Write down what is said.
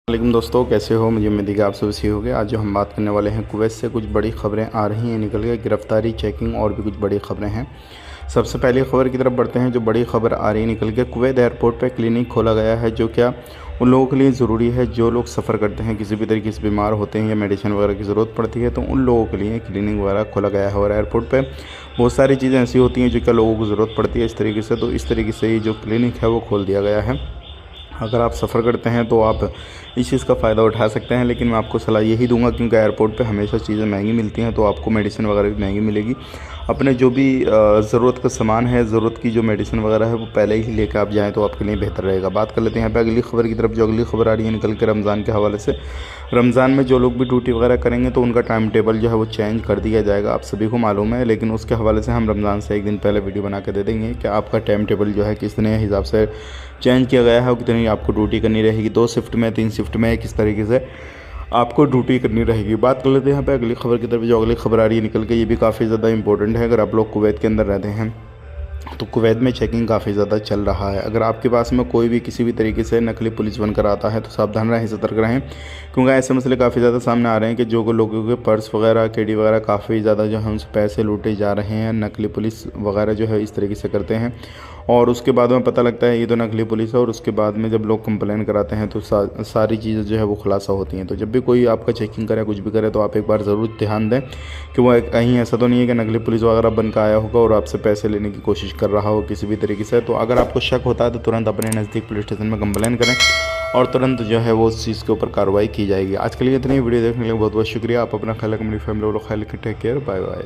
वालेकुम दोस्तों, कैसे हो? मुझे उम्मीद है कि आप सब सही होंगे। आज जो हम बात करने वाले हैं, कुवैत से कुछ बड़ी खबरें आ रही हैं निकल के, गिरफ्तारी, चेकिंग और भी कुछ बड़ी खबरें हैं। सबसे पहले खबर की तरफ बढ़ते हैं। जो बड़ी खबर आ रही है निकल के, कुवैत एयरपोर्ट पे क्लिनिक खोला गया है, जो क्या उन लोगों के लिए ज़रूरी है जो लोग सफ़र करते हैं, किसी भी तरीके से बीमार होते हैं या मेडिसिन वगैरह की ज़रूरत पड़ती है, तो उन लोगों के लिए क्लिनिक वगैरह खोला गया है। और एयरपोर्ट पे बहुत सारी चीज़ें ऐसी होती हैं जो क्या लोगों को ज़रूरत पड़ती है इस तरीके से, तो इस तरीके से ये जो क्लिनिक है वो खोल दिया गया है। अगर आप सफ़र करते हैं तो आप इस चीज़ का फ़ायदा उठा सकते हैं, लेकिन मैं आपको सलाह यही दूंगा, क्योंकि एयरपोर्ट पे हमेशा चीज़ें महंगी मिलती हैं, तो आपको मेडिसिन वगैरह भी महंगी मिलेगी। अपने जो भी ज़रूरत का सामान है, ज़रूरत की जो मेडिसिन वगैरह है, वो पहले ही लेकर आप जाएँ तो आपके लिए बेहतर रहेगा। बात कर लेते हैं यहाँ पे अगली खबर की तरफ। जो अगली खबर आ रही है निकल के रमज़ान के हवाले से, रमज़ान में जो लोग भी ड्यूटी वगैरह करेंगे तो उनका टाइम टेबल जो है वो चेंज कर दिया जाएगा, आप सभी को मालूम है। लेकिन उसके हवाले से हम रमज़ान से एक दिन पहले वीडियो बना के दे देंगे कि आपका टाइम टेबल जो है कितने हिसाब से चेंज किया गया है और कितनी आपको ड्यूटी करनी रहेगी, 2 शिफ्ट में, 3 शिफ्ट में, किस तरीके से आपको ड्यूटी करनी रहेगी। बात कर लेते हैं यहाँ पे अगली खबर की तरफ। जो अगली खबर आ रही है निकल के, ये भी काफ़ी ज़्यादा इंपॉर्टेंट है। अगर आप लोग कुवैत के अंदर रहते हैं तो कुवैत में चेकिंग काफ़ी ज़्यादा चल रहा है। अगर आपके पास में कोई भी किसी भी तरीके से नकली पुलिस बनकर आता है तो सावधान रहें, सतर्क रहें, क्योंकि ऐसे मसले काफ़ी ज़्यादा सामने आ रहे हैं कि जो लोगों के पर्स वगैरह, केडी वगैरह काफ़ी ज़्यादा जो है उनसे पैसे लूटे जा रहे हैं। नकली पुलिस वगैरह जो है इस तरीके से करते हैं और उसके बाद में पता लगता है ये तो नकली पुलिस है, और उसके बाद में जब लोग कंप्लेन कराते हैं तो सारी चीज़ें जो है वो खुलासा होती हैं। तो जब भी कोई आपका चेकिंग करे, कुछ भी करे, तो आप एक बार ज़रूर ध्यान दें कि वो कहीं ऐसा तो नहीं है कि नकली पुलिस वगैरह बन के आया होगा और आपसे पैसे लेने की कोशिश कर रहा हो किसी भी तरीके से। तो अगर आपको शक होता है तो तुरंत अपने नज़दीक पुलिस स्टेशन में कंप्लेन करें और तुरंत जो है वो उस चीज़ के ऊपर कार्रवाई की जाएगी। आज के लिए इतनी वीडियो देखने के लिए बहुत बहुत शुक्रिया। आप अपना ख्याल रखें, अपनी फैमिली वालों का ख्याल रखें। Take care, bye bye.